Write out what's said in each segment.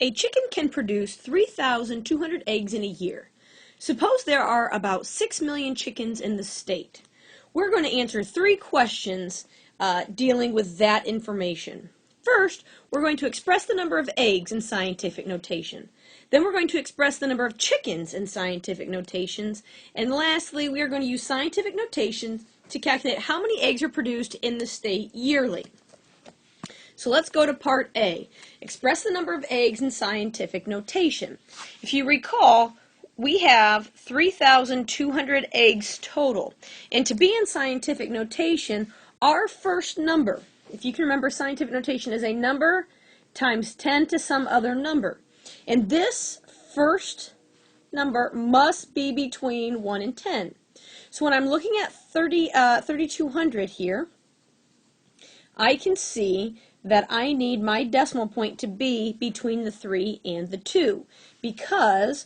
A chicken can produce 3,200 eggs in a year. Suppose there are about 6 million chickens in the state. We're going to answer 3 questions dealing with that information. First, we're going to express the number of eggs in scientific notation. Then we're going to express the number of chickens in scientific notations. And lastly, we are going to use scientific notation to calculate how many eggs are produced in the state yearly. So let's go to part A. Express the number of eggs in scientific notation. If you recall, we have 3,200 eggs total. And to be in scientific notation, our first number, if you can remember, scientific notation is a number times 10 to some other number. And this first number must be between 1 and 10. So when I'm looking at 3,200 here, I can see that I need my decimal point to be between the 3 and the 2, because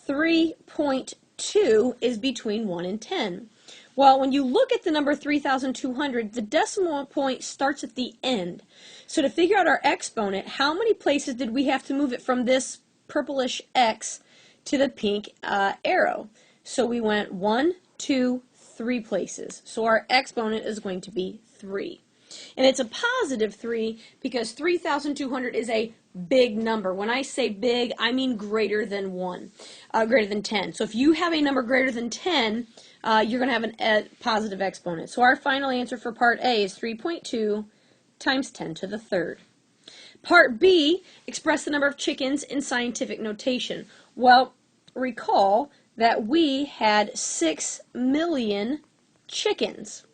3.2 is between 1 and 10. Well, when you look at the number 3,200, the decimal point starts at the end. So to figure out our exponent, how many places did we have to move it from this purplish X to the pink arrow? So we went 1, 2, 3 places. So our exponent is going to be 3. And it's a positive 3 because 3,200 is a big number. When I say big, I mean greater than 10. So if you have a number greater than 10, you're going to have a positive exponent. So our final answer for part A is 3.2 times 10 to the third. Part B, express the number of chickens in scientific notation. Well, recall that we had 6 million chickens.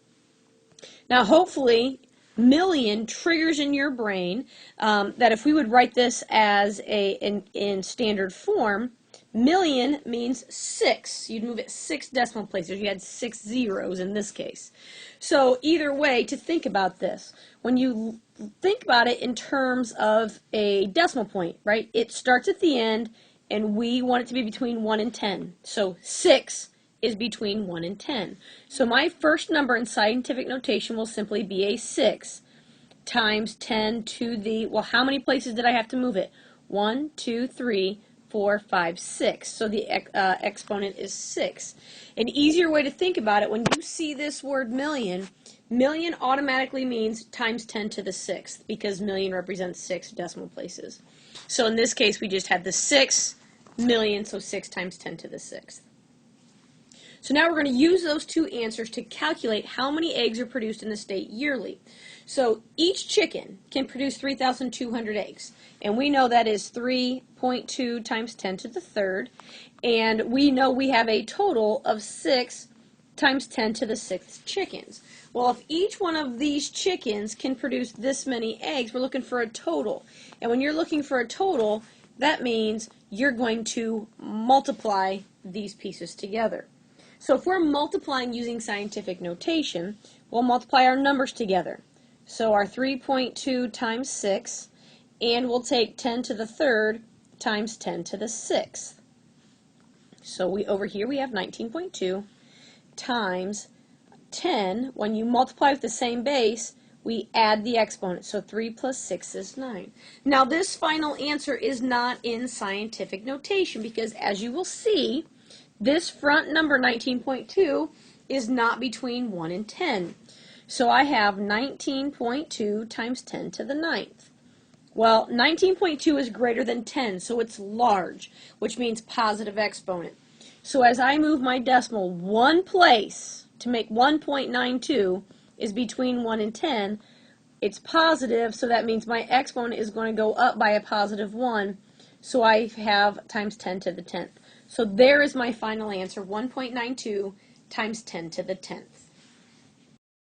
Now, hopefully, million triggers in your brain that if we would write this as in standard form, million means 6. You'd move it 6 decimal places. You had 6 zeros in this case. So either way, to think about this, when you think about it in terms of a decimal point, right, it starts at the end, and we want it to be between 1 and 10. So 6 is between 1 and 10. So my first number in scientific notation will simply be a 6 times 10 to the, well, how many places did I have to move it? 1, 2, 3, 4, 5, 6. So the exponent is 6. An easier way to think about it, when you see this word million, million automatically means times 10 to the 6th, because million represents 6 decimal places. So in this case, we just had the 6 million, so 6 times 10 to the 6th. So now we're going to use those 2 answers to calculate how many eggs are produced in the state yearly. So each chicken can produce 3,200 eggs, and we know that is 3.2 times 10 to the third, and we know we have a total of 6 times 10 to the 6th chickens. Well, if each one of these chickens can produce this many eggs, we're looking for a total. And when you're looking for a total, that means you're going to multiply these pieces together. So if we're multiplying using scientific notation, we'll multiply our numbers together. So our 3.2 times 6, and we'll take 10 to the third times 10 to the 6th. So over here we have 19.2 times 10. When you multiply with the same base, we add the exponent. So 3 plus 6 is 9. Now this final answer is not in scientific notation because, as you will see, this front number, 19.2, is not between 1 and 10. So I have 19.2 times 10 to the 9th. Well, 19.2 is greater than 10, so it's large, which means positive exponent. So as I move my decimal one place to make 1.92 is between 1 and 10, it's positive, so that means my exponent is going to go up by a positive 1, so I have times 10 to the 10th. So there is my final answer, 1.92 times 10 to the 10th.